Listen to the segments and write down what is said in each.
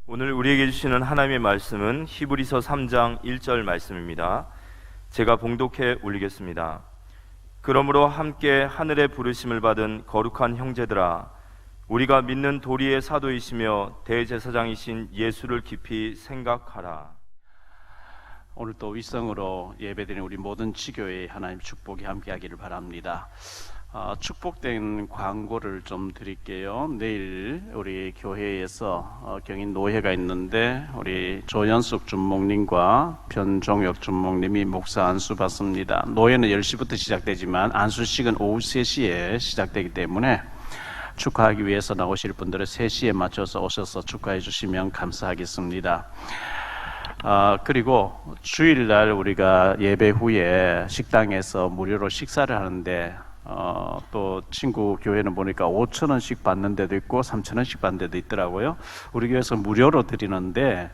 오늘 우리에게 주시는 하나님의 말씀은 히브리서 3장 1절 말씀입니다. 제가 봉독해 올리겠습니다. 그러므로 함께 하늘의 부르심을 받은 거룩한 형제들아, 우리가 믿는 도리의 사도이시며 대제사장이신 예수를 깊이 생각하라. 오늘 또 윗성으로 예배드리는 우리 모든 지교회의 하나님 축복이 함께하기를 바랍니다. 축복된 광고를 좀 드릴게요. 내일 우리 교회에서 경인 노회가 있는데 우리 조연숙 준목님과 변종혁 준목님이 목사 안수 받습니다. 노회는 10시부터 시작되지만 안수식은 오후 3시에 시작되기 때문에 축하하기 위해서 나오실 분들은 3시에 맞춰서 오셔서 축하해 주시면 감사하겠습니다. 그리고 주일날 우리가 예배 후에 식당에서 무료로 식사를 하는데 또 친구 교회는 보니까 5,000원씩 받는 데도 있고 3,000원씩 받는 데도 있더라고요. 우리 교회에서 무료로 드리는데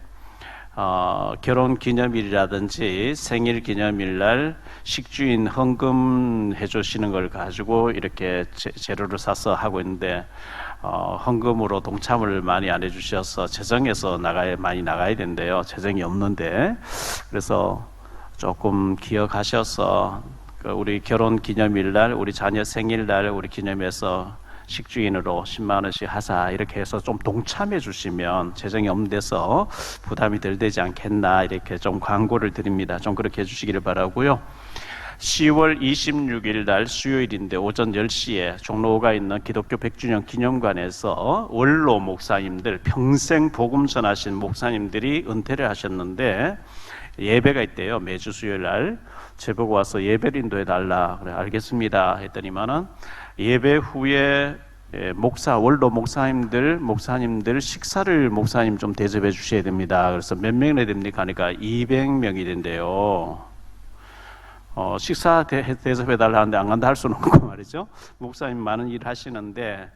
결혼 기념일이라든지 생일 기념일날 식주인 헌금 해주시는 걸 가지고 이렇게 재료를 사서 하고 있는데 헌금으로 동참을 많이 안 해주셔서 재정에서 많이 나가야 된대요. 재정이 없는데. 그래서 조금 기억하셔서 우리 결혼 기념일날, 우리 자녀 생일날 우리 기념해서 식주인으로 10만 원씩 하자 이렇게 해서 좀 동참해 주시면 재정이 없는 데서 부담이 덜 되지 않겠나 이렇게 좀 광고를 드립니다. 좀 그렇게 해주시기를 바라고요. 10월 26일 날 수요일인데 오전 10시에 종로가 있는 기독교 100주년 기념관에서 원로 목사님들, 평생 복음 전하신 목사님들이 은퇴를 하셨는데 예배가 있대요. 매주 수요일 날 제보고 와서 예배를 인도해 달라. 그래 알겠습니다 했더니만은 예배 후에 원로 목사님들 식사를 목사님 좀 대접해 주셔야 됩니다. 그래서 몇 명이나 됩니까 하니까 200명이 된대요. 식사 대접해 달라 하는데 안 간다 할 수는 없고 말이죠. 목사님 많은 일 하시는데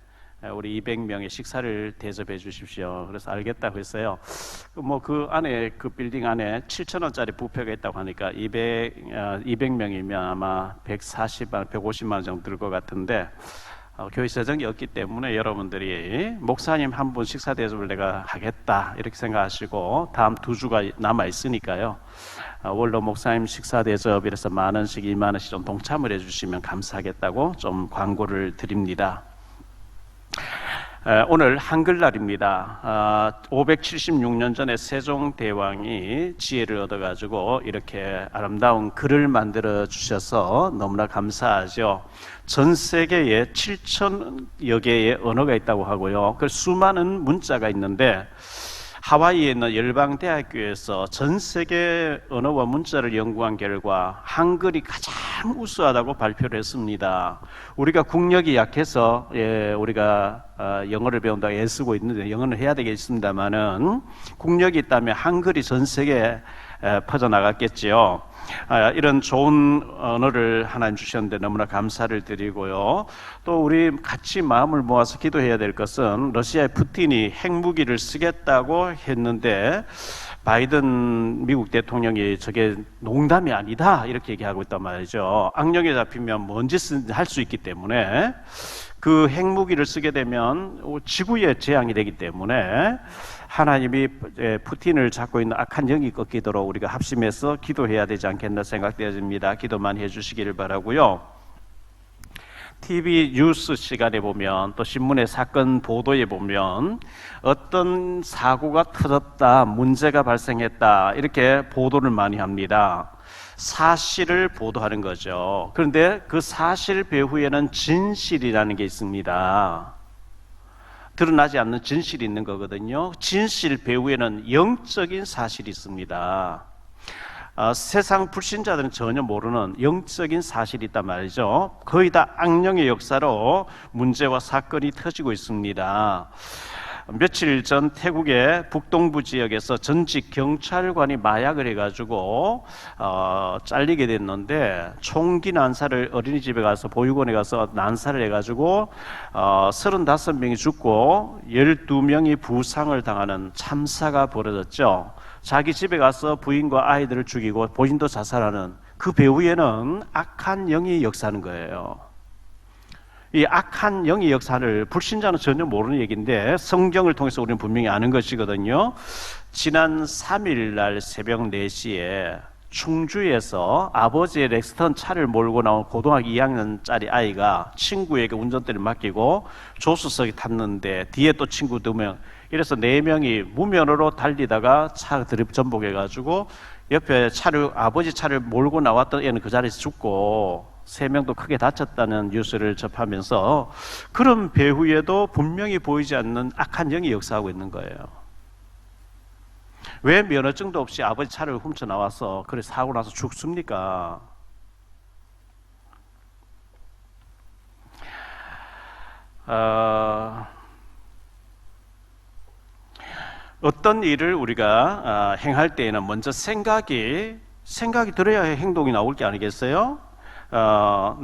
우리 200명의 식사를 대접해 주십시오. 그래서 알겠다고 했어요. 그 안에 그 빌딩 안에 7,000원짜리 뷔페가 있다고 하니까 200명이면 아마 140만, 150만 원 정도 들 것 같은데 교회 재정이 없기 때문에 여러분들이 목사님 한 분 식사 대접을 내가 하겠다 이렇게 생각하시고 다음 2주가 남아 있으니까요. 원로 목사님 식사 대접 이래서 10,000원씩 20,000원씩 좀 동참을 해주시면 감사하겠다고 좀 광고를 드립니다. 오늘 한글날입니다. 576년 전에 세종대왕이 지혜를 얻어가지고 이렇게 아름다운 글을 만들어 주셔서 너무나 감사하죠. 전 세계에 7,000여 개의 언어가 있다고 하고요. 그 수많은 문자가 있는데 하와이에 있는 열방대학교에서 전 세계 언어와 문자를 연구한 결과 한글이 가장 우수하다고 발표를 했습니다. 우리가 국력이 약해서 우리가 영어를 배운다고 애쓰고 있는데 영어는 해야 되겠습니다만은 국력이 있다면 한글이 전 세계에 퍼져나갔겠지요. 이런 좋은 언어를 하나님 주셨는데 너무나 감사를 드리고요. 또 우리 같이 마음을 모아서 기도해야 될 것은 러시아의 푸틴이 핵무기를 쓰겠다고 했는데 바이든 미국 대통령이 저게 농담이 아니다 이렇게 얘기하고 있단 말이죠. 악령에 잡히면 뭔 짓을 할 수 있기 때문에 그 핵무기를 쓰게 되면 지구에 재앙이 되기 때문에 하나님이 푸틴을 잡고 있는 악한 영이 꺾이도록 우리가 합심해서 기도해야 되지 않겠나 생각되어집니다. 기도만 해주시기를 바라고요. TV 뉴스 시간에 보면 또 신문의 사건 보도에 보면 어떤 사고가 터졌다, 문제가 발생했다 이렇게 보도를 많이 합니다. 사실을 보도하는 거죠. 그런데 그 사실 배후에는 진실이라는 게 있습니다. 드러나지 않는 진실이 있는 거거든요. 진실 배후에는 영적인 사실이 있습니다. 세상 불신자들은 전혀 모르는 영적인 사실이 있단 말이죠. 거의 다 악령의 역사로 문제와 사건이 터지고 있습니다. 며칠 전 태국의 북동부 지역에서 전직 경찰관이 마약을 해가지고 잘리게 됐는데 총기 난사를 어린이집에 가서 보육원에 가서 난사를 해가지고 35명이 죽고 12명이 부상을 당하는 참사가 벌어졌죠. 자기 집에 가서 부인과 아이들을 죽이고 본인도 자살하는 그 배후에는 악한 영이 역사하는 거예요. 이 악한 영의 역사를 불신자는 전혀 모르는 얘기인데 성경을 통해서 우리는 분명히 아는 것이거든요. 지난 3일 날 새벽 4시에 충주에서 아버지의 렉스턴 차를 몰고 나온 고등학교 2학년짜리 아이가 친구에게 운전대를 맡기고 조수석에 탔는데 뒤에 또 친구 2명, 이래서 4명이 무면허로 달리다가 차가 전복해가지고 옆에 아버지 차를 몰고 나왔던 애는 그 자리에서 죽고 3명도 크게 다쳤다는 뉴스를 접하면서 그런 배후에도 분명히 보이지 않는 악한 영이 역사하고 있는 거예요. 왜 면허증도 없이 아버지 차를 훔쳐 나와서 그래 사고 나서 죽습니까? 어떤 일을 우리가 행할 때에는 먼저 생각이 들어야 행동이 나올 게 아니겠어요?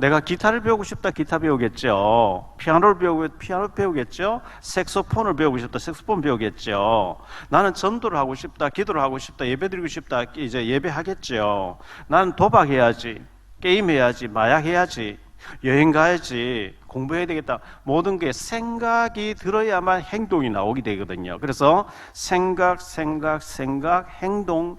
내가 기타를 배우고 싶다, 기타 배우겠죠. 피아노를 배우고 피아노 배우겠죠. 색소폰을 배우고 싶다, 색소폰 배우겠죠. 나는 전도를 하고 싶다, 기도를 하고 싶다, 예배드리고 싶다, 이제 예배하겠죠. 나는 도박해야지, 게임해야지, 마약해야지, 여행 가야지, 공부해야 되겠다. 모든 게 생각이 들어야만 행동이 나오게 되거든요. 그래서 생각, 행동.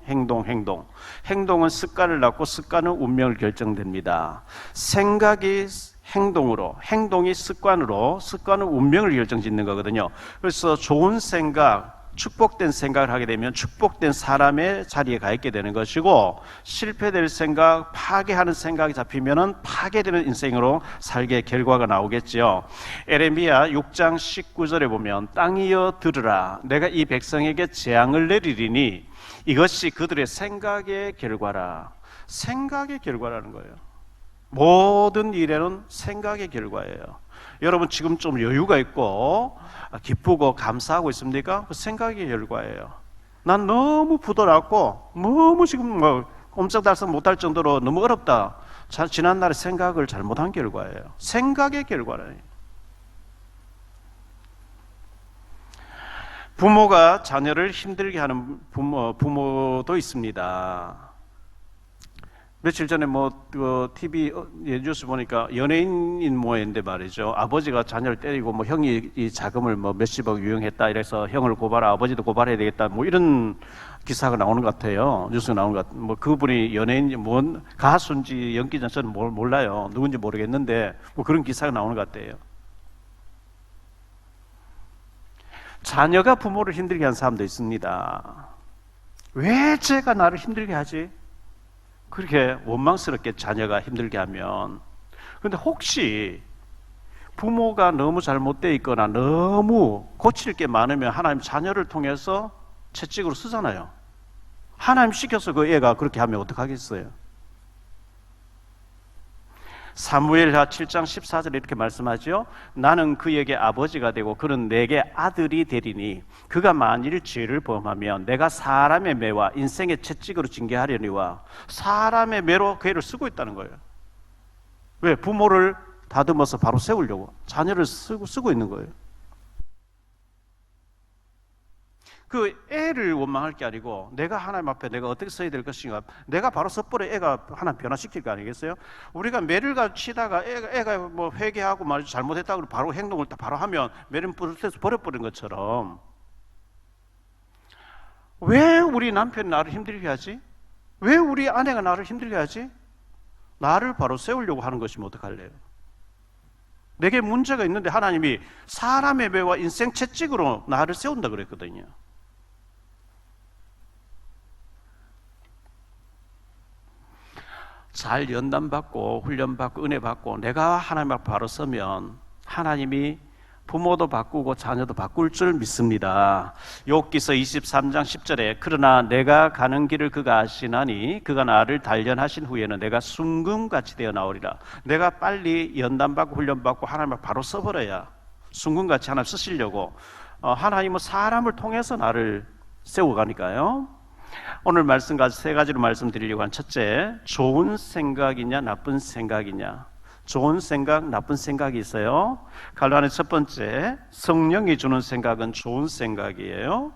행동은 습관을 낳고 습관은 운명을 결정됩니다. 생각이 행동으로, 행동이 습관으로, 습관은 운명을 결정짓는 거거든요. 그래서 좋은 생각, 축복된 생각을 하게 되면 축복된 사람의 자리에 가 있게 되는 것이고, 실패될 생각, 파괴하는 생각이 잡히면은 파괴되는 인생으로 살게 결과가 나오겠지요. 에레미야 6장 19절에 보면 땅이여 들으라, 내가 이 백성에게 재앙을 내리리니 이것이 그들의 생각의 결과라. 생각의 결과라는 거예요. 모든 일에는 생각의 결과예요. 여러분 지금 좀 여유가 있고 기쁘고 감사하고 있습니까? 그 생각의 결과예요. 난 너무 부도났고 너무 지금 꼼짝달싹 못할 정도로 너무 어렵다. 지난날에 생각을 잘못한 결과예요. 생각의 결과예요. 부모가 자녀를 힘들게 하는 부모도 있습니다. 며칠 전에 TV 뉴스 보니까 연예인 모였는데 말이죠. 아버지가 자녀를 때리고 형이 이 자금을 몇십억 유용했다 이래서 형을 아버지도 고발해야 되겠다 이런 기사가 나오는 것 같아요. 뉴스가 나오는 것 같아요. 그분이 연예인지 가수인지 연기자인지 저는 몰라요. 누군지 모르겠는데 그런 기사가 나오는 것 같아요. 자녀가 부모를 힘들게 하는 사람도 있습니다. 왜 제가 나를 힘들게 하지? 그렇게 원망스럽게 자녀가 힘들게 하면, 근데 혹시 부모가 너무 잘못되어 있거나 너무 고칠 게 많으면 하나님 자녀를 통해서 채찍으로 쓰잖아요. 하나님 시켜서 그 애가 그렇게 하면 어떡하겠어요? 사무엘하 7장 14절에 이렇게 말씀하죠. 나는 그에게 아버지가 되고 그는 내게 아들이 되리니 그가 만일 죄를 범하면 내가 사람의 매와 인생의 채찍으로 징계하려니와. 사람의 매로 그 애를 쓰고 있다는 거예요. 왜? 부모를 다듬어서 바로 세우려고 자녀를 쓰고 있는 거예요. 그 애를 원망할 게 아니고 내가 하나님 앞에 내가 어떻게 서야 될 것인가, 내가 바로 섣불에 애가 하나님 변화시킬 거 아니겠어요? 우리가 매를 치다가 애가 회개하고 말이죠, 잘못했다고 바로 행동을 바로 하면 매를 뿌려서 버려버린 것처럼, 왜 우리 남편이 나를 힘들게 하지? 왜 우리 아내가 나를 힘들게 하지? 나를 바로 세우려고 하는 것이면 어떡할래요? 내게 문제가 있는데 하나님이 사람의 매와 인생 채찍으로 나를 세운다 그랬거든요. 잘 연단받고 훈련받고 은혜받고 내가 하나님 앞에 바로 서면 하나님이 부모도 바꾸고 자녀도 바꿀 줄 믿습니다. 욥기서 23장 10절에 그러나 내가 가는 길을 그가 아시나니 그가 나를 단련하신 후에는 내가 순금같이 되어 나오리라. 내가 빨리 연단받고 훈련받고 하나님 앞에 바로 서버려야 순금같이 하나님 쓰시려고, 하나님은 사람을 통해서 나를 세워가니까요. 오늘 말씀 가지고 세 가지로 말씀드리려고 한 첫째, 좋은 생각이냐 나쁜 생각이냐. 좋은 생각, 나쁜 생각이 있어요. 갈라는 첫 번째, 성령이 주는 생각은 좋은 생각이에요.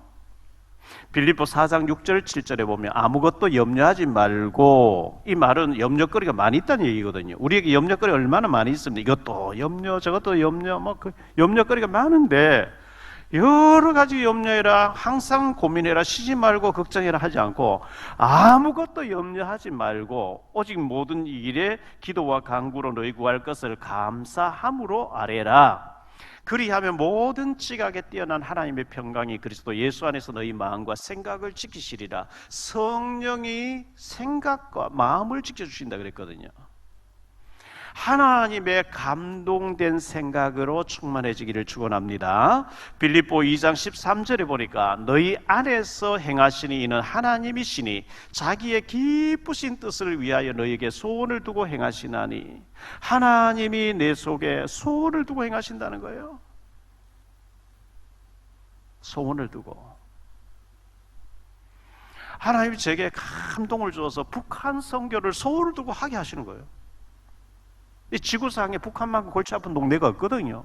빌립보 4장 6절 7절에 보면 아무것도 염려하지 말고, 이 말은 염려거리가 많이 있다는 얘기거든요. 우리에게 염려거리 얼마나 많이 있습니다. 이것도 염려, 저것도 염려, 그 염려거리가 많은데 여러 가지 염려해라, 항상 고민해라, 쉬지 말고 걱정해라 하지 않고 아무것도 염려하지 말고 오직 모든 일에 기도와 간구로 너희 구할 것을 감사함으로 아뢰라. 그리하면 모든 지각에 뛰어난 하나님의 평강이 그리스도 예수 안에서 너희 마음과 생각을 지키시리라. 성령이 생각과 마음을 지켜주신다 그랬거든요. 하나님의 감동된 생각으로 충만해지기를 축원합니다. 빌립보 2장 13절에 보니까 너희 안에서 행하시니 이는 하나님이시니 자기의 기쁘신 뜻을 위하여 너희에게 소원을 두고 행하시나니, 하나님이 내 속에 소원을 두고 행하신다는 거예요. 소원을 두고. 하나님이 제게 감동을 주어서 북한 선교를 소원을 두고 하게 하시는 거예요. 이 지구상에 북한만큼 골치 아픈 동네가 없거든요.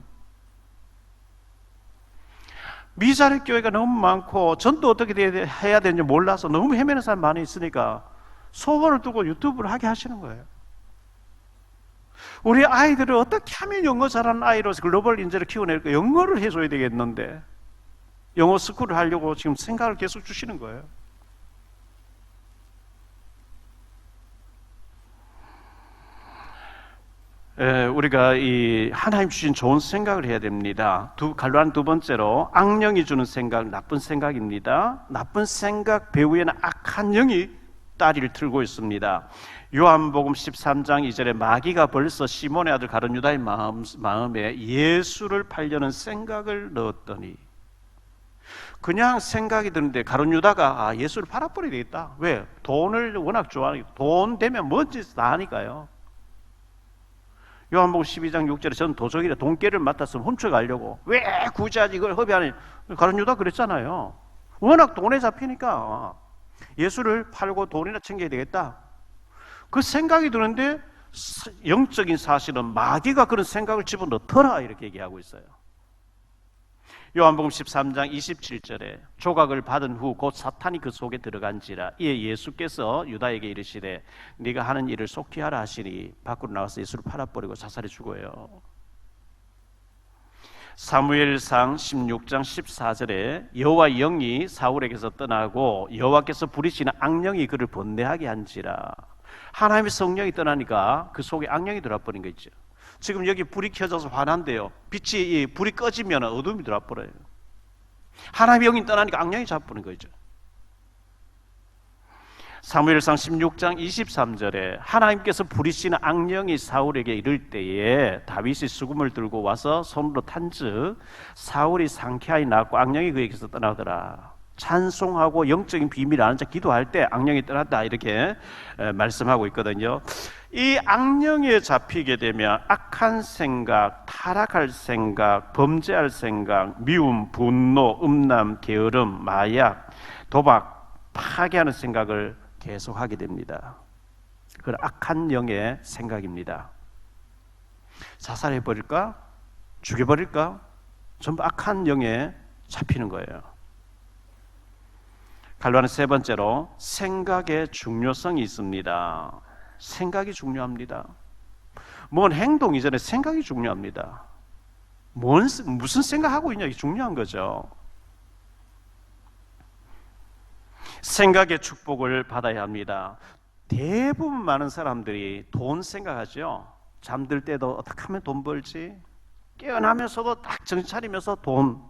미자립 교회가 너무 많고 전도 어떻게 해야 되는지 몰라서 너무 헤매는 사람 많이 있으니까 소원을 두고 유튜브를 하게 하시는 거예요. 우리 아이들을 어떻게 하면 영어 잘하는 아이로서 글로벌 인재를 키워낼까? 영어를 해줘야 되겠는데 영어 스쿨을 하려고 지금 생각을 계속 주시는 거예요. 우리가 이 하나님 주신 좋은 생각을 해야 됩니다. 갈로안 두 번째로 악령이 주는 생각, 나쁜 생각입니다. 나쁜 생각 배후에는 악한 영이 다리를 틀고 있습니다. 요한복음 13장 2절에 마귀가 벌써 시몬의 아들 가룟 유다의 마음에 예수를 팔려는 생각을 넣었더니, 그냥 생각이 드는데 가룟 유다가 예수를 팔아버려야 되겠다. 왜? 돈을 워낙 좋아하니까. 돈 되면 뭔지 다 하니까요. 요한복음 12장 6절에 저는 도적이라 돈깨를 맡았으면 훔쳐가려고 왜 굳이 이걸 허비하니, 가룟 유다 그랬잖아요. 워낙 돈에 잡히니까 예수를 팔고 돈이나 챙겨야 되겠다. 그 생각이 드는데 영적인 사실은 마귀가 그런 생각을 집어넣더라 이렇게 얘기하고 있어요. 요한복음 13장 27절에 조각을 받은 후 곧 사탄이 그 속에 들어간지라. 이에 예수께서 유다에게 이르시되 네가 하는 일을 속히 하라 하시니 밖으로 나가서 예수를 팔아버리고 자살해 죽어요. 사무엘상 16장 14절에 여호와 영이 사울에게서 떠나고 여호와께서 부리시는 악령이 그를 번뇌하게 한지라. 하나님의 성령이 떠나니까 그 속에 악령이 들어버린 거 있죠. 지금 여기 불이 켜져서 환한데요, 불이 꺼지면 어둠이 들어와 버려요. 하나님의 영이 떠나니까 악령이 잡히는 거죠. 사무엘상 16장 23절에 하나님께서 부리시는 악령이 사울에게 이를 때에 다윗이 수금을 들고 와서 손으로 탄즉 사울이 상쾌하게 낫고 악령이 그에게서 떠나더라. 찬송하고 영적인 비밀을 아는 자 기도할 때 악령이 떠났다 이렇게 말씀하고 있거든요. 이 악령에 잡히게 되면 악한 생각, 타락할 생각, 범죄할 생각, 미움, 분노, 음란, 게으름, 마약, 도박, 파괴하는 생각을 계속하게 됩니다. 그건 악한 영의 생각입니다. 자살해버릴까? 죽여버릴까? 전부 악한 영에 잡히는 거예요. 갈로아는 세 번째로 생각의 중요성이 있습니다. 생각이 중요합니다. 뭔 행동 이전에 생각이 중요합니다. 무슨 생각하고 있냐, 이게 중요한 거죠. 생각의 축복을 받아야 합니다. 대부분 많은 사람들이 돈 생각하죠. 잠들 때도 어떻게 하면 돈 벌지? 깨어나면서도 딱 정신 차리면서 돈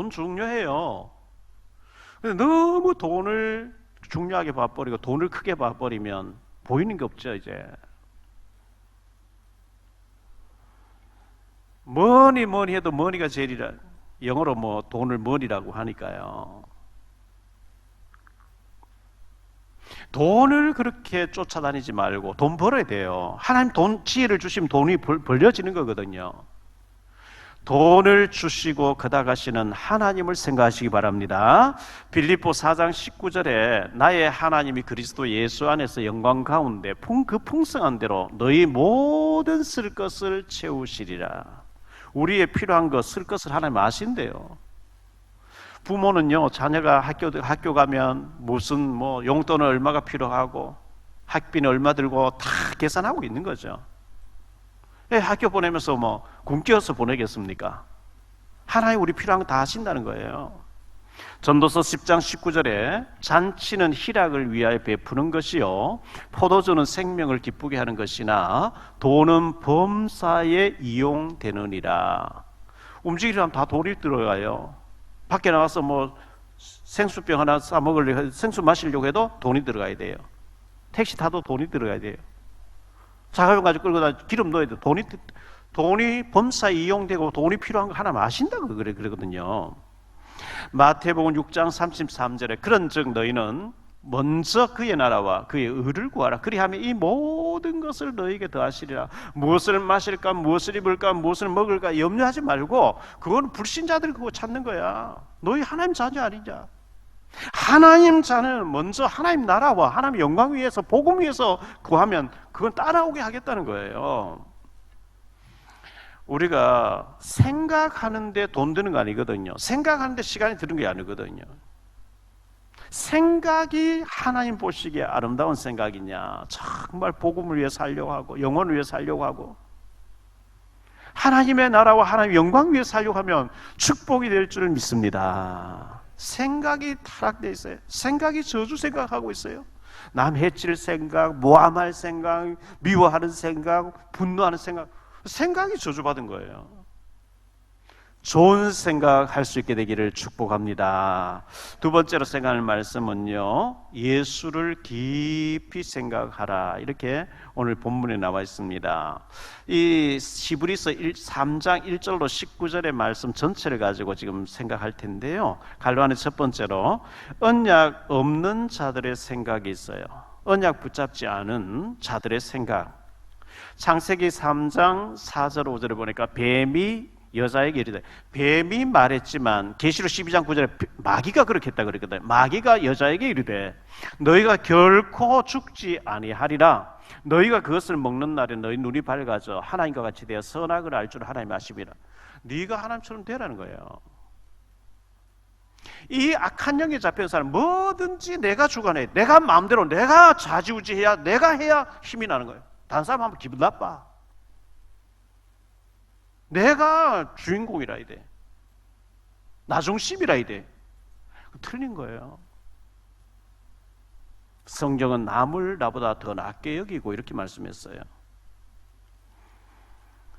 중요해요. 근데 너무 돈을 중요하게 봐버리고 돈을 크게 봐버리면 보이는 게 없죠. 이제 뭐니 해도 머니가 제일이라, 영어로 뭐 돈을 머니라고 하니까요. 돈을 그렇게 쫓아다니지 말고 돈 벌어야 돼요. 하나님 지혜를 주시면 돈이 벌려지는 거거든요. 돈을 주시고 거다가시는 하나님을 생각하시기 바랍니다. 빌립보 4장 19절에 나의 하나님이 그리스도 예수 안에서 영광 가운데 그 풍성한 대로 너희 모든 쓸 것을 채우시리라. 우리의 필요한 것, 쓸 것을 하나님 아신대요. 부모는요, 자녀가 학교 가면 무슨 뭐 용돈은 얼마가 필요하고 학비는 얼마 들고 다 계산하고 있는 거죠. 예, 학교 보내면서 뭐 굶겨서 보내겠습니까? 하나님 우리 필요한 거 다 하신다는 거예요. 전도서 10장 19절에 잔치는 희락을 위하여 베푸는 것이요 포도주는 생명을 기쁘게 하는 것이나 돈은 범사에 이용되느니라. 움직이려면 다 돈이 들어가요. 밖에 나가서 뭐 생수병 하나 사 먹으려고, 생수 마시려고 해도 돈이 들어가야 돼요. 택시 타도 돈이 들어가야 돼요. 자가용 가지고 끌고 다 기름 넣어야 돼. 돈이 범사에 이용되고 돈이 필요한 거 하나 마신다고 그러거든요. 마태복음 6장 33절에 그런즉 너희는 먼저 그의 나라와 그의 의를 구하라. 그리하면 이 모든 것을 너희에게 더하시리라. 무엇을 마실까, 무엇을 입을까, 무엇을 먹을까 염려하지 말고, 그건 불신자들 그거 찾는 거야. 너희 하나님 자녀 아니냐? 하나님 자녀는 먼저 하나님 나라와 하나님 영광 위해서, 복음 위해서 구하면 그건 따라오게 하겠다는 거예요. 우리가 생각하는데 돈 드는 거 아니거든요. 생각하는데 시간이 드는 게 아니거든요. 생각이 하나님 보시기에 아름다운 생각이냐, 정말 복음을 위해 살려고 하고 영혼을 위해 살려고 하고 하나님의 나라와 하나님의 영광 위해 살려고 하면 축복이 될 줄을 믿습니다. 생각이 타락되어 있어요. 생각이 저주 생각하고 있어요. 남 해칠 생각, 모함할 생각, 미워하는 생각, 분노하는 생각, 생각이 저주받은 거예요. 좋은 생각할 수 있게 되기를 축복합니다. 두 번째로 생각할 말씀은요, 예수를 깊이 생각하라. 이렇게 오늘 본문에 나와 있습니다. 이 히브리서 3장 1절로 19절의 말씀 전체를 가지고 지금 생각할 텐데요. 갈로안의 첫 번째로 언약 없는 자들의 생각이 있어요. 언약 붙잡지 않은 자들의 생각. 창세기 3장 4절 5절을 보니까 뱀이 여자에게 이르되, 뱀이 말했지만 계시록 12장 9절에 마귀가 그렇게 했다 그랬거든요. 마귀가 여자에게 이르되 너희가 결코 죽지 아니하리라. 너희가 그것을 먹는 날에 너희 눈이 밝아져 하나님과 같이 되어 선악을 알 줄 하나님이 아심이라. 네가 하나님처럼 되라는 거예요. 이 악한 영에 잡힌 사람 뭐든지 내가 주관해, 내가 마음대로 내가 좌지우지해야, 내가 해야 힘이 나는 거예요. 다른 사람 하면 기분 나빠. 내가 주인공이라 해야 돼. 나 중심이라 해야 돼. 틀린 거예요. 성경은 남을 나보다 더 낫게 여기고 이렇게 말씀했어요.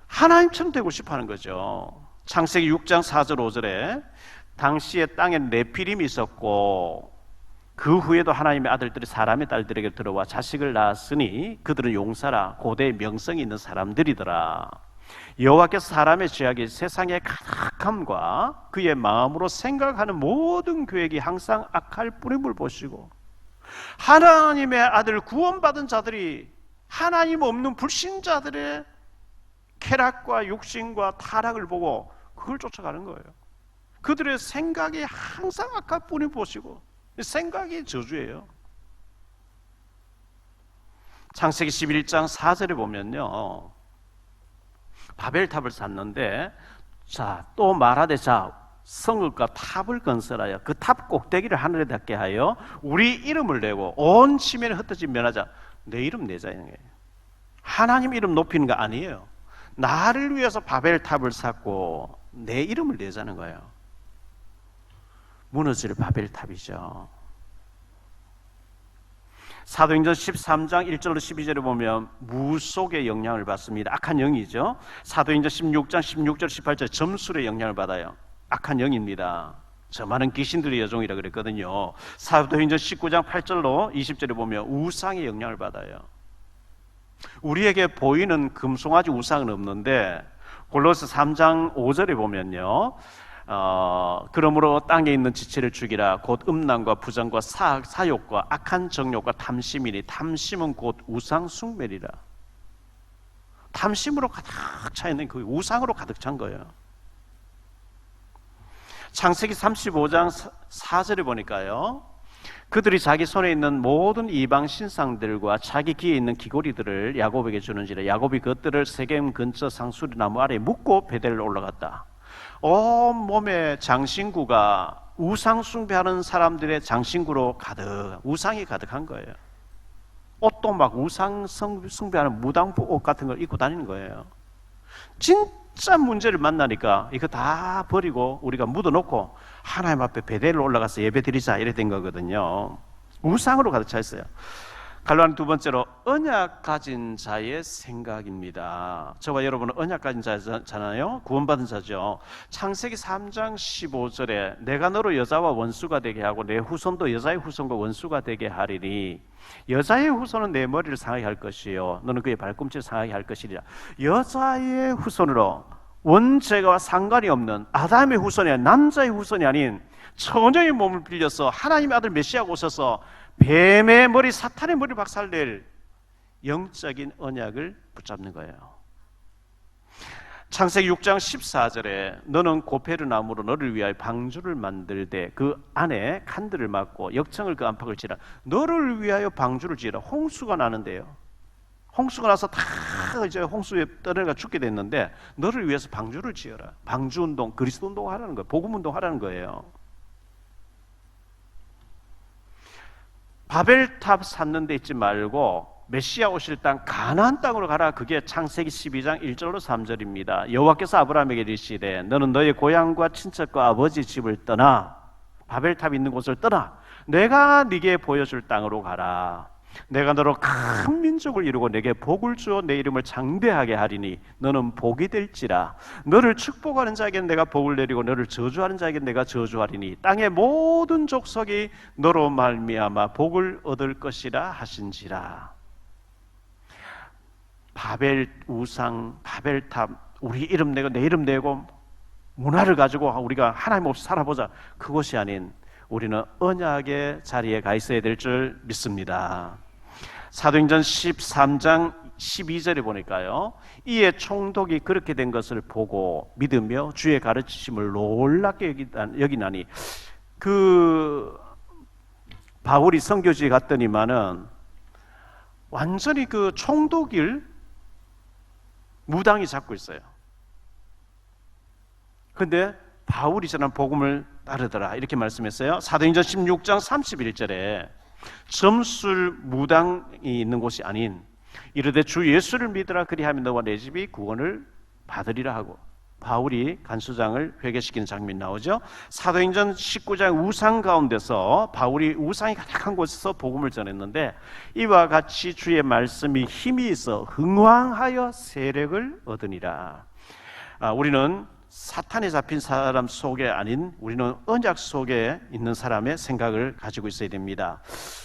하나님처럼 되고 싶어 하는 거죠. 창세기 6장 4절 5절에 당시에 땅에 네피림이 있었고 그 후에도 하나님의 아들들이 사람의 딸들에게 들어와 자식을 낳았으니 그들은 용사라 고대의 명성이 있는 사람들이더라. 여호와께서 사람의 죄악이 세상의 가득함과 그의 마음으로 생각하는 모든 계획이 항상 악할 뿐임을 보시고 하나님의 아들 구원받은 자들이 하나님 없는 불신자들의 쾌락과 육신과 타락을 보고 그걸 쫓아가는 거예요. 그들의 생각이 항상 악할 뿐임을 보시고 생각이 저주예요. 창세기 11장 4절에 보면요, 바벨탑을 샀는데 또 말하되 성읍과 탑을 건설하여 그 탑 꼭대기를 하늘에 닿게 하여 우리 이름을 내고 온 지면에 흩어진 면하자. 내 이름 내자는 거예요. 하나님 이름 높이는 거 아니에요. 나를 위해서 바벨탑을 샀고 내 이름을 내자는 거예요. 무너질 바벨탑이죠. 사도행전 13장 1절로 12절에 보면 무속의 영향을 받습니다. 악한 영이죠. 사도행전 16장 16절 18절 점술의 영향을 받아요. 악한 영입니다. 저 많은 귀신들의 여종이라 그랬거든요. 사도행전 19장 8절로 20절에 보면 우상의 영향을 받아요. 우리에게 보이는 금송아지 우상은 없는데 골로새 3장 5절에 보면요, 그러므로 땅에 있는 지체를 죽이라. 곧 음란과 부정과 사욕과 악한 정욕과 탐심이니 탐심은 곧 우상 숭배리라. 탐심으로 가득 차 있는 그 우상으로 가득 찬 거예요. 창세기 35장 4절에 보니까요, 그들이 자기 손에 있는 모든 이방 신상들과 자기 귀에 있는 귀고리들을 야곱에게 주는지라. 야곱이 그것들을 세겜 근처 상수리 나무 아래에 묶고 베델로 올라갔다. 온 몸에 장신구가 우상 숭배하는 사람들의 장신구로 가득, 우상이 가득한 거예요. 옷도 막 우상 숭배하는 무당부 옷 같은 걸 입고 다니는 거예요. 진짜 문제를 만나니까 이거 다 버리고 우리가 묻어놓고 하나님 앞에 베델로 올라가서 예배 드리자 이래 된 거거든요. 우상으로 가득 차 있어요. 갈로안 두 번째로 언약 가진 자의 생각입니다. 저와 여러분은 언약 가진 자잖아요. 구원받은 자죠. 창세기 3장 15절에 내가 너로 여자와 원수가 되게 하고 내 후손도 여자의 후손과 원수가 되게 하리니 여자의 후손은 내 머리를 상하게 할 것이요 너는 그의 발꿈치를 상하게 할 것이리라. 여자의 후손으로 원죄와 상관이 없는 아담의 후손이 아닌 남자의 후손이 아닌 처녀의 몸을 빌려서 하나님의 아들 메시아가 오셔서 뱀의 머리, 사탄의 머리 박살낼 영적인 언약을 붙잡는 거예요. 창세기 6장 14절에 너는 고페르 나무로 너를 위하여 방주를 만들되 그 안에 칸들을 막고 역청을 그 안팎을 지라. 너를 위하여 방주를 지으라. 홍수가 나는데요. 홍수가 나서 다 이제 홍수에 떠내가 죽게 됐는데 너를 위해서 방주를 지어라. 방주 운동, 그리스도 운동 하라는 거예요. 복음 운동 하라는 거예요. 바벨탑 쌓는 데 있지 말고 메시아 오실 땅 가나안 땅으로 가라. 그게 창세기 12장 1절로 3절입니다. 여호와께서 아브라함에게 이르시되 너는 너의 고향과 친척과 아버지 집을 떠나 바벨탑 있는 곳을 떠나 내가 네게 보여줄 땅으로 가라. 내가 너로 큰 민족을 이루고 내게 복을 주어 내 이름을 장대하게 하리니 너는 복이 될지라. 너를 축복하는 자에게는 내가 복을 내리고 너를 저주하는 자에게는 내가 저주하리니 땅의 모든 족속이 너로 말미암아 복을 얻을 것이라 하신지라. 바벨 우상, 바벨탑 우리 이름 내고 내 이름 내고 문화를 가지고 우리가 하나님 없이 살아보자, 그것이 아닌 우리는 언약의 자리에 가 있어야 될 줄 믿습니다. 사도행전 13장 12절에 보니까요, 이에 총독이 그렇게 된 것을 보고 믿으며 주의 가르치심을 놀랍게 여기나니, 그 바울이 선교지에 갔더니만은 완전히 그 총독일 무당이 잡고 있어요. 근데 바울이 전한 복음을 따르더라 이렇게 말씀했어요. 사도행전 16장 31절에 점술 무당이 있는 곳이 아닌 이르되 주 예수를 믿으라 그리하면 너와 내 집이 구원을 받으리라 하고 바울이 간수장을 회개시키는 장면이 나오죠. 사도행전 19장 우상 가운데서 바울이 우상이 가득한 곳에서 복음을 전했는데 이와 같이 주의 말씀이 힘이 있어 흥왕하여 세력을 얻으니라. 우리는 사탄에 잡힌 사람 속에 아닌 우리는 언약 속에 있는 사람의 생각을 가지고 있어야 됩니다.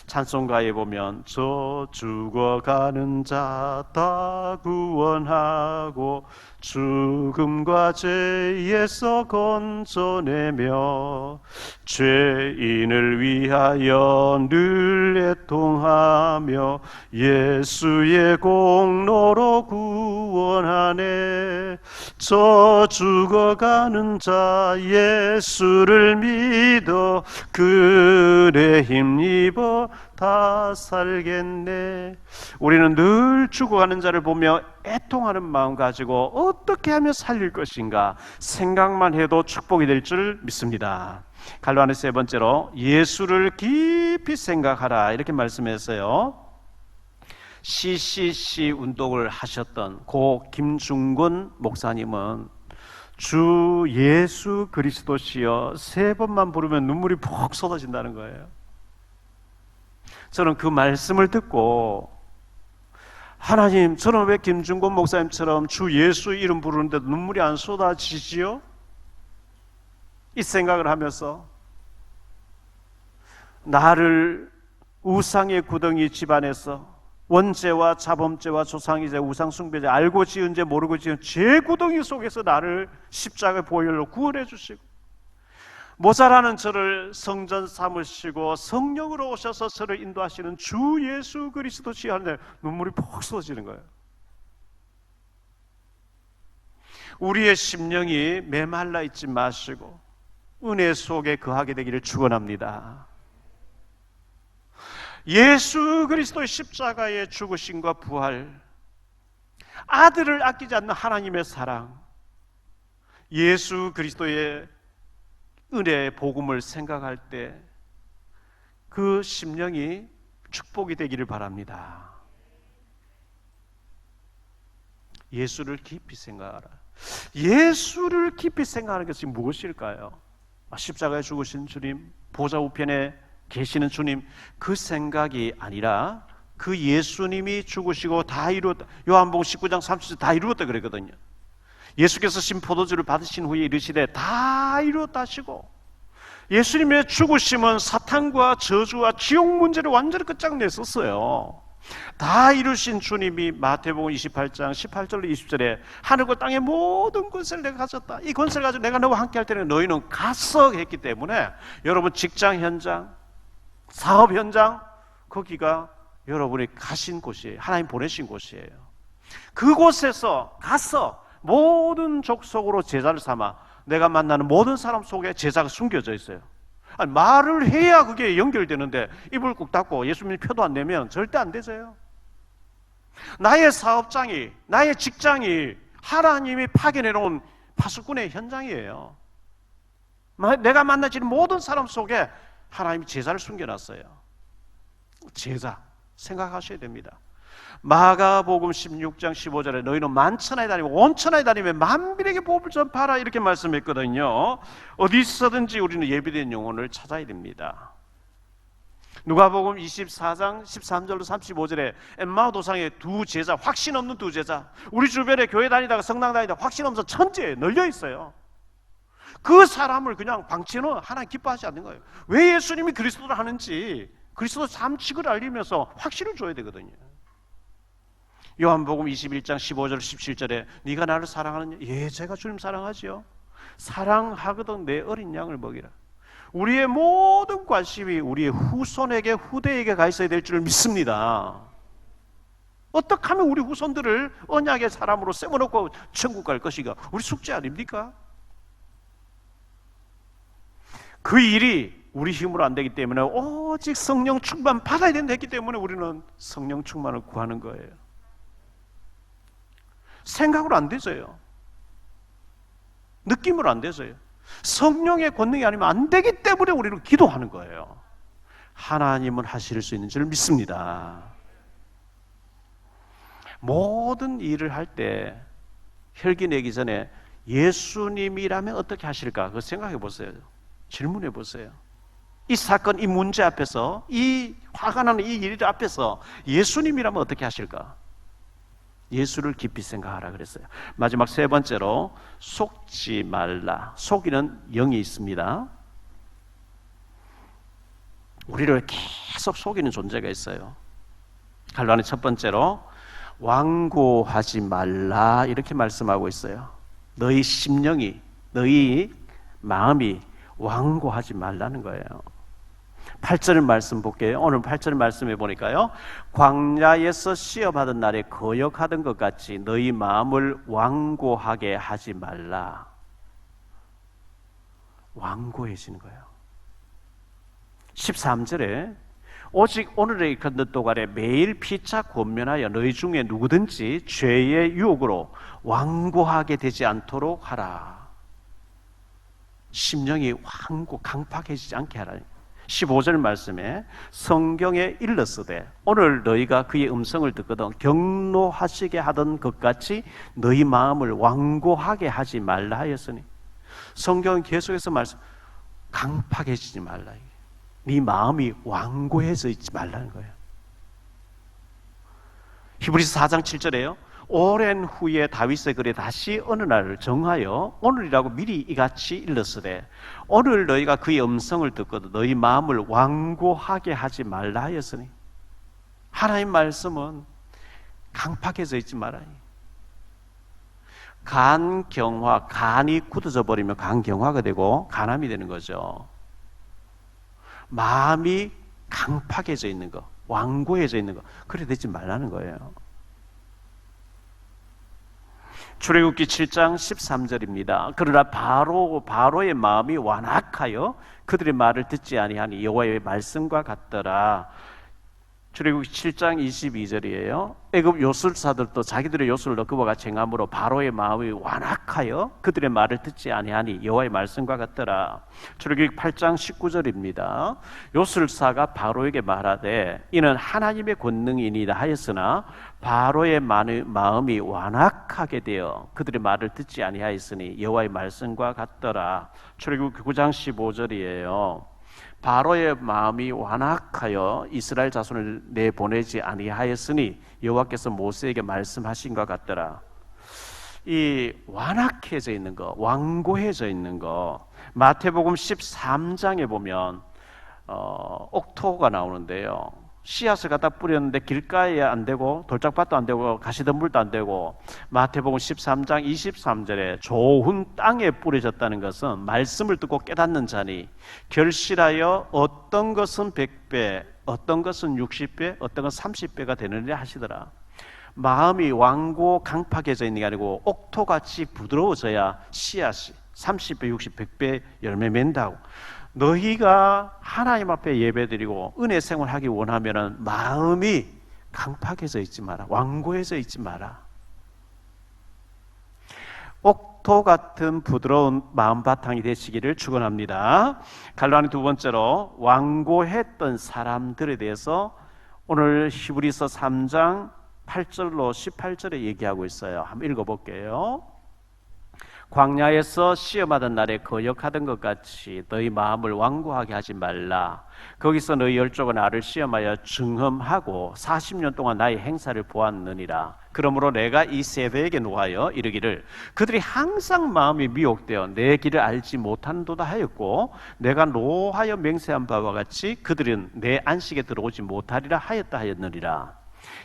찬송가에 보면 저 죽어가는 자 다 구원하고 죽음과 죄에서 건져내며 죄인을 위하여 늘 애통하며 예수의 공로로 구원하네. 저 죽어가는 자 예수를 믿어 그의 힘입어 다 살겠네. 우리는 늘 죽어가는 자를 보며 애통하는 마음 가지고 어떻게 하면 살릴 것인가 생각만 해도 축복이 될 줄 믿습니다. 갈로안의 세 번째로 예수를 깊이 생각하라 이렇게 말씀했어요. CCC 운동을 하셨던 고 김중곤 목사님은 주 예수 그리스도시여 세 번만 부르면 눈물이 푹 쏟아진다는 거예요. 저는 그 말씀을 듣고 하나님, 저는 왜 김중곤 목사님처럼 주 예수 이름 부르는데도 눈물이 안 쏟아지지요? 이 생각을 하면서 나를 우상의 구덩이 집안에서 원죄와 자범죄와 조상이자 우상숭배자 알고 지은 죄 모르고 지은 죄 구덩이 속에서 나를 십자가의 보혈로 구원해 주시고 모자라는 저를 성전 삼으시고 성령으로 오셔서 저를 인도하시는 주 예수 그리스도시여 하는데 눈물이 푹 쏟아지는 거예요. 우리의 심령이 메말라 있지 마시고 은혜 속에 거하게 되기를 축원합니다. 예수 그리스도의 십자가의 죽으심과 부활, 아들을 아끼지 않는 하나님의 사랑, 예수 그리스도의 은혜의 복음을 생각할 때 그 심령이 축복이 되기를 바랍니다. 예수를 깊이 생각하라. 예수를 깊이 생각하는 것이 무엇일까요? 십자가에 죽으신 주님, 보좌 우편에 계시는 주님, 그 생각이 아니라 그 예수님이 죽으시고 다 이루었다. 요한복음 19장 30절 다 이루었다 그랬거든요. 예수께서 신 포도주를 받으신 후에 이르시되 다 이루었다 하시고, 예수님의 죽으심은 사탄과 저주와 지옥 문제를 완전히 끝장냈었어요. 다 이루신 주님이 마태복음 28장 18절로 20절에 하늘과 땅의 모든 권세를 내가 가졌다. 이 권세를 가지고 내가 너와 함께 할 때는 너희는 가서 했기 때문에 여러분 직장 현장, 사업 현장, 거기가 여러분이 가신 곳이에요. 하나님 보내신 곳이에요. 그곳에서 가서 모든 족속으로 제자를 삼아 내가 만나는 모든 사람 속에 제자가 숨겨져 있어요. 아니, 말을 해야 그게 연결되는데 입을 꾹 닫고 예수님 표도 안 내면 절대 안 되세요. 나의 사업장이, 나의 직장이 하나님이 파견해 놓은 파수꾼의 현장이에요. 내가 만나지는 모든 사람 속에 하나님이 제자를 숨겨놨어요. 제자 생각하셔야 됩니다. 마가복음 16장 15절에 너희는 만천하에 다니며 온천하에 다니며 만민에게 복음을 전파하라 이렇게 말씀했거든요. 어디서든지 우리는 예비된 영혼을 찾아야 됩니다. 누가복음 24장 13절로 35절에 엠마오 도상의 두 제자, 확신 없는 두 제자, 우리 주변에 교회 다니다가 성당 다니다가 확신 없어서 천지에 널려 있어요. 그 사람을 그냥 방치는 하나님 기뻐하지 않는 거예요. 왜 예수님이 그리스도를 하는지 그리스도 삼칙을 알리면서 확신을 줘야 되거든요. 요한복음 21장 15절 17절에 네가 나를 사랑하느냐? 예, 제가 주님 사랑하지요. 사랑하거든 내 어린 양을 먹이라. 우리의 모든 관심이 우리의 후손에게, 후대에게 가 있어야 될 줄 믿습니다. 어떻게 하면 우리 후손들을 언약의 사람으로 세워놓고 천국 갈 것이가 우리 숙제 아닙니까? 그 일이 우리 힘으로 안 되기 때문에 오직 성령 충만 받아야 된다 했기 때문에 우리는 성령 충만을 구하는 거예요. 생각으로 안 되져요. 느낌으로 안 되져요. 성령의 권능이 아니면 안 되기 때문에 우리는 기도하는 거예요. 하나님은 하실 수 있는 줄 믿습니다. 모든 일을 할 때 혈기 내기 전에 예수님이라면 어떻게 하실까? 그거 생각해 보세요. 질문해 보세요. 이 사건, 이 문제 앞에서, 이 화가 나는 이 일 앞에서 예수님이라면 어떻게 하실까? 예수를 깊이 생각하라 그랬어요. 마지막 세 번째로 속지 말라. 속이는 영이 있습니다. 우리를 계속 속이는 존재가 있어요. 갈라는 첫 번째로 완고하지 말라 이렇게 말씀하고 있어요. 너희 심령이, 너희 마음이 완고하지 말라는 거예요. 8절 말씀 볼게요. 오늘 8절 말씀해 보니까요, 광야에서 시험하던 날에 거역하던 것 같이 너희 마음을 완고하게 하지 말라. 완고해지는 거예요. 13절에 오직 오늘의 건너 동안에 매일 피차 권면하여 너희 중에 누구든지 죄의 유혹으로 완고하게 되지 않도록 하라. 심령이 완고 강팍해지지 않게 하라. 15절 말씀에 성경에 일렀으되 오늘 너희가 그의 음성을 듣거든 경노하시게 하던 것 같이 너희 마음을 완고하게 하지 말라 하였으니, 성경은 계속해서 말씀, 강팍해지지 말라. 네 마음이 완고해져 있지 말라는 거예요. 히브리서 4장 7절에요 오랜 후에 다윗의 글에 다시 어느 날을 정하여 오늘이라고 미리 이같이 일렀으되 오늘 너희가 그의 음성을 듣거든 너희 마음을 완고하게 하지 말라 하였으니, 하나님 말씀은 강팍해져 있지 말아요. 간경화, 간이 굳어져 버리면 간경화가 되고 간암이 되는 거죠. 마음이 강팍해져 있는 거, 완고해져 있는 거, 그래 되지 말라는 거예요. 출애굽기 7장 13절입니다. 그러나 바로의 마음이 완악하여 그들의 말을 듣지 아니하니 여호와의 말씀과 같더라. 출애굽기 7장 22절이에요. 애굽 요술사들도 자기들의 요술로 그와 같이 행함으로 바로의 마음이 완악하여 그들의 말을 듣지 아니하니 여호와의 말씀과 같더라. 출애굽기 8장 19절입니다. 요술사가 바로에게 말하되 이는 하나님의 권능이니이다 하였으나 바로의 마음이 완악하게 되어 그들의 말을 듣지 아니하였으니 여호와의 말씀과 같더라. 출애굽기 9장 15절이에요. 바로의 마음이 완악하여 이스라엘 자손을 내보내지 아니하였으니 여호와께서 모세에게 말씀하신 것 같더라. 이 완악해져 있는 거, 완고해져 있는 거, 마태복음 13장에 보면 옥토가 나오는데요. 씨앗을 갖다 뿌렸는데 길가에 안 되고 돌짝밭도 안 되고 가시덤불도 안 되고, 마태복음 13장 23절에 좋은 땅에 뿌려졌다는 것은 말씀을 듣고 깨닫는 자니 결실하여 어떤 것은 100배, 어떤 것은 60배, 어떤 것은 30배가 되느니라 하시더라. 마음이 완고 강팍해져 있는 게 아니고 옥토같이 부드러워져야 씨앗이 30배, 60, 100배 열매 맺는다고. 너희가 하나님 앞에 예배드리고 은혜 생활하기 원하면은 마음이 강팍해져 있지 마라. 완고해져 있지 마라. 옥토 같은 부드러운 마음 바탕이 되시기를 축원합니다. 갈로아는 두 번째로 완고했던 사람들에 대해서 오늘 히브리서 3장 8절로 18절에 얘기하고 있어요. 한번 읽어볼게요. 광야에서 시험하던 날에 거역하던 것 같이 너희 마음을 완고하게 하지 말라. 거기서 너희 열조가 나를 시험하여 증험하고 40년 동안 나의 행사를 보았느니라. 그러므로 내가 이 세대에게 노하여 이르기를 그들이 항상 마음이 미혹되어 내 길을 알지 못한도다 하였고, 내가 노하여 맹세한 바와 같이 그들은 내 안식에 들어오지 못하리라 하였다 하였느니라.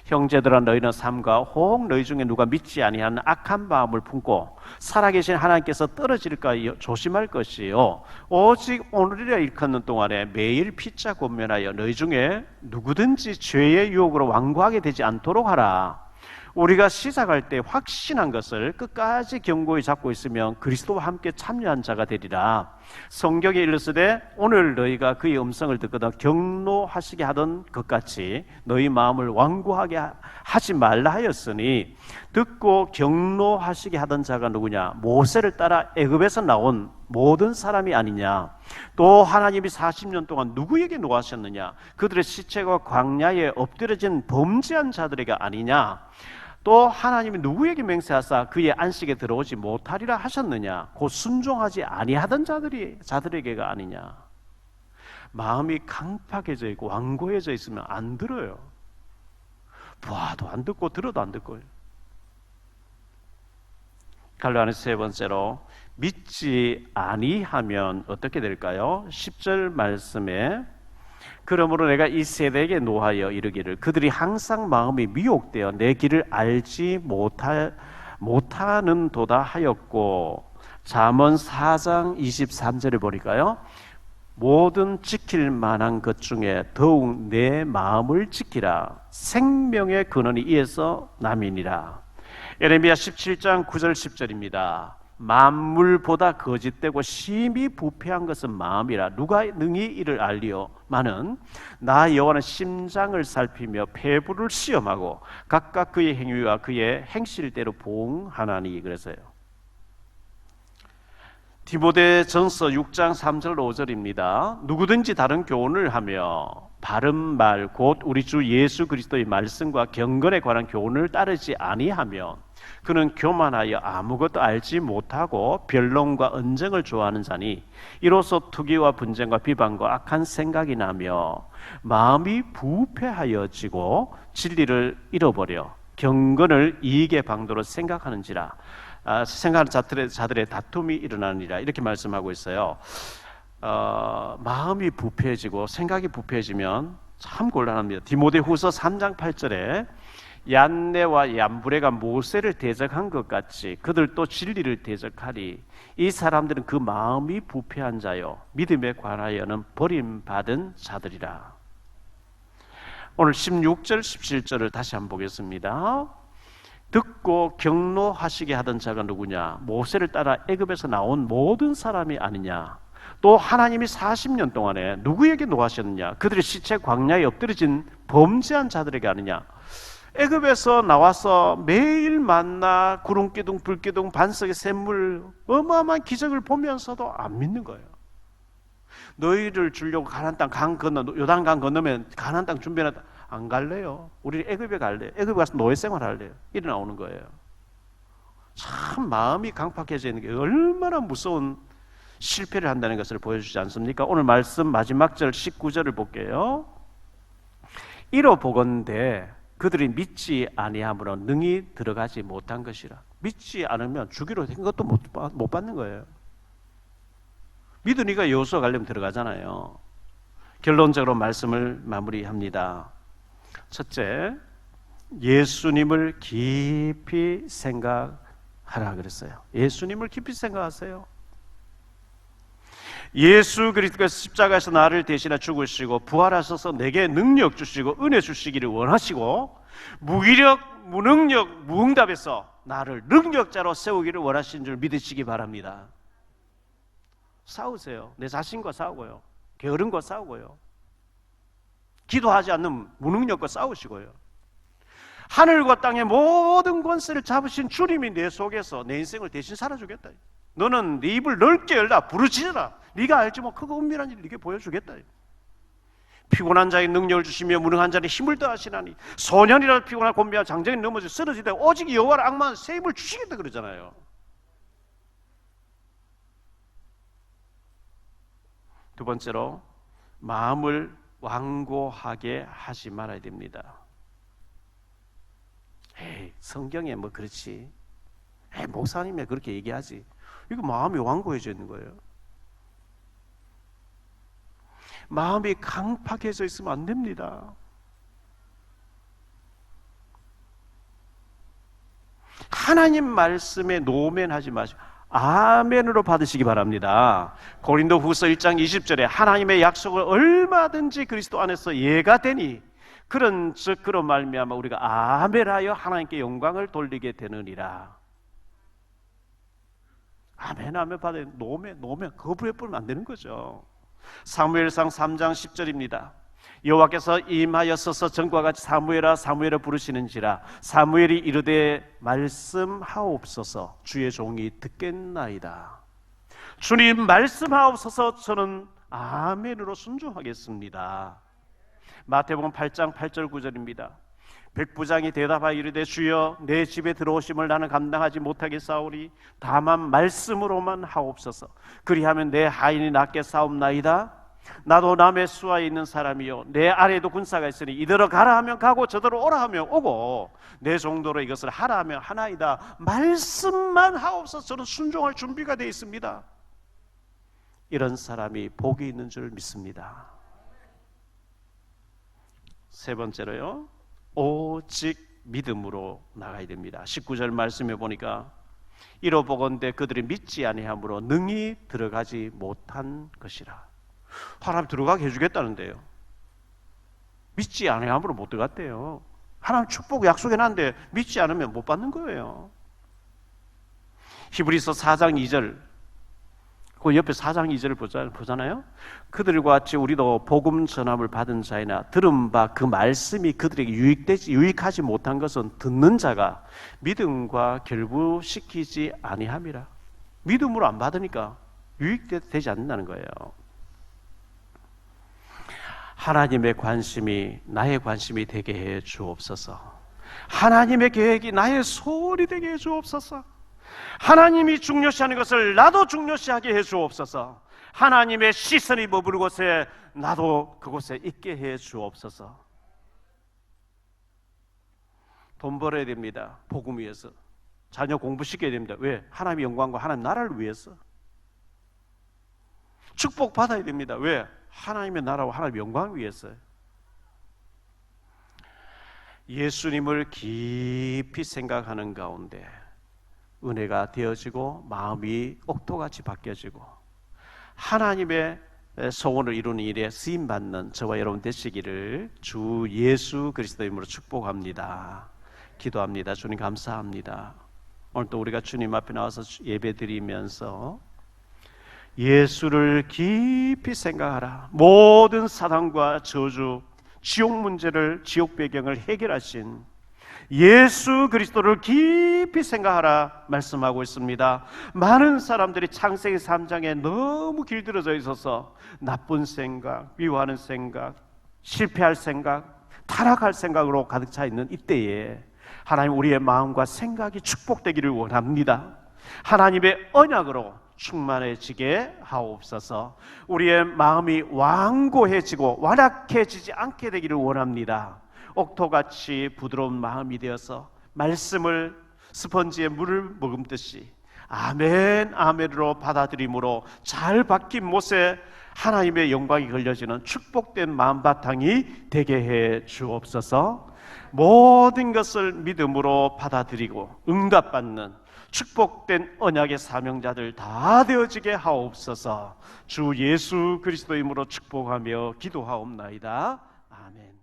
형제들아, 너희는 삼가 혹 너희 중에 누가 믿지 아니하는 악한 마음을 품고 살아계신 하나님께서 떨어질까 조심할 것이요, 오직 오늘이라 일컫는 동안에 매일 피차 권면하여 너희 중에 누구든지 죄의 유혹으로 완고하게 되지 않도록 하라. 우리가 시작할 때 확신한 것을 끝까지 견고히 잡고 있으면 그리스도와 함께 참여한 자가 되리라. 성경에 일렀으되 오늘 너희가 그의 음성을 듣거든 경노하시게 하던 것 같이 너희 마음을 완고하게 하지 말라 하였으니, 듣고 경노하시게 하던 자가 누구냐? 모세를 따라 애굽에서 나온 모든 사람이 아니냐? 또 하나님이 40년 동안 누구에게 노하셨느냐? 그들의 시체가 광야에 엎드려진 범죄한 자들에게 아니냐? 또 하나님이 누구에게 맹세하사 그의 안식에 들어오지 못하리라 하셨느냐? 곧 순종하지 아니하던 자들에게가 아니냐? 마음이 강팍해져 있고 완고해져 있으면 안 들어요. 보아도 안 듣고 들어도 안 듣고요. 갈로아는 세 번째로 믿지 아니하면 어떻게 될까요? 10절 말씀에 그러므로 내가 이 세대에게 노하여 이르기를 그들이 항상 마음이 미혹되어 내 길을 알지 못하는 도다 하였고, 잠언 4장 23절에 보니까요, 모든 지킬 만한 것 중에 더욱 내 마음을 지키라. 생명의 근원이 이에서 남이니라. 에레미야 17장 9절 10절입니다. 만물보다 거짓되고 심히 부패한 것은 마음이라. 누가 능히 이를 알리오? 마는 나 여호와는 심장을 살피며 폐부를 시험하고 각각 그의 행위와 그의 행실대로 보응하나니. 그래서요, 디모데전서 6장 3절 5절입니다. 누구든지 다른 교훈을 하며 바른 말 곧 우리 주 예수 그리스도의 말씀과 경건에 관한 교훈을 따르지 아니하면 그는 교만하여 아무것도 알지 못하고 변론과 언쟁을 좋아하는 자니, 이로써 투기와 분쟁과 비방과 악한 생각이 나며 마음이 부패하여지고 진리를 잃어버려 경건을 이익의 방도로 생각하는지라. 생각하는 자들의 다툼이 일어나느니라. 이렇게 말씀하고 있어요. 마음이 부패해지고 생각이 부패해지면 참 곤란합니다. 디모데후서 3장 8절에 얀네와 얀브레가 모세를 대적한 것 같이 그들도 진리를 대적하리. 이 사람들은 그 마음이 부패한 자요 믿음에 관하여는 버림받은 자들이라. 오늘 16절 17절을 다시 한번 보겠습니다. 듣고 경노하시게 하던 자가 누구냐? 모세를 따라 애굽에서 나온 모든 사람이 아니냐? 또 하나님이 40년 동안에 누구에게 노하셨느냐? 그들의 시체 광야에 엎드려진 범죄한 자들에게 하느냐? 애굽에서 나와서 매일 만나 구름기둥 불기둥 반석의 샘물 어마어마한 기적을 보면서도 안 믿는 거예요. 너희를 주려고 가나안 땅 강 건너 요단강 건너면 가나안 땅 준비해놨다. 안 갈래요. 우리 애굽에 갈래요. 애굽에 가서 노예 생활 할래요. 이래 나오는 거예요. 참 마음이 강팍해져 있는 게 얼마나 무서운 실패를 한다는 것을 보여주지 않습니까? 오늘 말씀 마지막 절 19절을 볼게요. 이로 보건대 그들이 믿지 아니함으로 능히 들어가지 못한 것이라. 믿지 않으면 주기로 된 것도 못 받는 거예요. 믿으니까 여호수아 가려면 들어가잖아요. 결론적으로 말씀을 마무리합니다. 첫째, 예수님을 깊이 생각하라 그랬어요. 예수님을 깊이 생각하세요. 예수 그리스도께서 십자가에서 나를 대신해 죽으시고 부활하셔서 내게 능력 주시고 은혜 주시기를 원하시고 무기력, 무능력, 무응답에서 나를 능력자로 세우기를 원하신 줄 믿으시기 바랍니다. 싸우세요. 내 자신과 싸우고요. 게으름과 싸우고요. 기도하지 않는 무능력과 싸우시고요. 하늘과 땅의 모든 권세를 잡으신 주님이 내 속에서 내 인생을 대신 살아주겠다. 너는 네 입을 넓게 열라 부르짖어라. 네가 알지 뭐 크고 은밀한 일을 네게 보여주겠다. 피곤한 자의 능력을 주시며 무능한 자의 힘을 더하시나니 소년이라도 피곤하고 곤비한 장정이 넘어져 쓰러지되 오직 여호와를 앙망한 새 힘을 주시겠다 그러잖아요. 두 번째로 마음을 완고하게 하지 말아야 됩니다. 에이, 성경에 뭐 그렇지. 에이, 목사님이 그렇게 얘기하지. 이거 마음이 완고해져 있는 거예요. 마음이 강팍해져 있으면 안 됩니다. 하나님 말씀에 노면하지 마시고 아멘으로 받으시기 바랍니다. 고린도후서 1장 20절에 하나님의 약속을 얼마든지 그리스도 안에서 예가 되니 그런 즉 그로 말미암아 우리가 아멘하여 하나님께 영광을 돌리게 되느니라. 아멘 하면 받아요. 노면 거부해버리면 안 되는 거죠. 사무엘상 3장 10절입니다. 여호와께서 임하여서서 전과 같이 사무엘아 사무엘아 부르시는지라 사무엘이 이르되 말씀하옵소서 주의 종이 듣겠나이다. 주님 말씀하옵소서 저는 아멘으로 순종하겠습니다. 마태복음 8장 8절 9절입니다. 백부장이 대답하여 이르되 주여 내 집에 들어오심을 나는 감당하지 못하겠사오니 다만 말씀으로만 하옵소서. 그리하면 내 하인이 낫게 싸움나이다. 나도 남의 수하에 있는 사람이요 내 아래에도 군사가 있으니 이대로 가라 하면 가고 저대로 오라 하면 오고 내 정도로 이것을 하라 하면 하나이다. 말씀만 하옵소서. 저는 순종할 준비가 되어 있습니다. 이런 사람이 복이 있는 줄 믿습니다. 세 번째로요, 오직 믿음으로 나가야 됩니다. 19절 말씀해 보니까 이로 보건대 그들이 믿지 아니함으로 능히 들어가지 못한 것이라. 하나님 들어가게 해주겠다는데요, 믿지 아니함으로 못 들어갔대요. 하나님 축복 약속해놨는데 믿지 않으면 못 받는 거예요. 히브리서 4장 2절, 그 옆에 4장 2절을 보잖아요. 그들과 같이 우리도 복음 전함을 받은 자이나 들은 바 그 말씀이 그들에게 유익하지 못한 것은 듣는 자가 믿음과 결부시키지 아니함이라. 믿음으로 안 받으니까 유익되지 않는다는 거예요. 하나님의 관심이 나의 관심이 되게 해 주옵소서. 하나님의 계획이 나의 소원이 되게 해 주옵소서. 하나님이 중요시하는 것을 나도 중요시하게 해 주옵소서. 하나님의 시선이 머무는 곳에 나도 그곳에 있게 해 주옵소서. 돈 벌어야 됩니다. 복음 위해서. 자녀 공부시켜야 됩니다. 왜? 하나님의 영광과 하나님 나라를 위해서. 축복 받아야 됩니다. 왜? 하나님의 나라와 하나님의 영광을 위해서. 예수님을 깊이 생각하는 가운데 은혜가 되어지고 마음이 옥토같이 바뀌어지고 하나님의 소원을 이루는 일에 쓰임받는 저와 여러분 되시기를 주 예수 그리스도 이름으로 축복합니다. 기도합니다. 주님 감사합니다. 오늘 또 우리가 주님 앞에 나와서 예배 드리면서 예수를 깊이 생각하라. 모든 사단과 저주, 지옥 문제를, 지옥 배경을 해결하신 예수 그리스도를 깊이 생각하라 말씀하고 있습니다. 많은 사람들이 창세기 3장에 너무 길들여져 있어서 나쁜 생각, 미워하는 생각, 실패할 생각, 타락할 생각으로 가득 차 있는 이때에 하나님 우리의 마음과 생각이 축복되기를 원합니다. 하나님의 언약으로 충만해지게 하옵소서. 우리의 마음이 완고해지고 완악해지지 않게 되기를 원합니다. 옥토같이 부드러운 마음이 되어서 말씀을 스펀지에 물을 머금듯이 아멘 아멘으로 받아들임으로 잘 박힌 못에 하나님의 영광이 걸려지는 축복된 마음바탕이 되게 해 주옵소서. 모든 것을 믿음으로 받아들이고 응답받는 축복된 언약의 사명자들 다 되어지게 하옵소서. 주 예수 그리스도 이름으로 축복하며 기도하옵나이다. 아멘.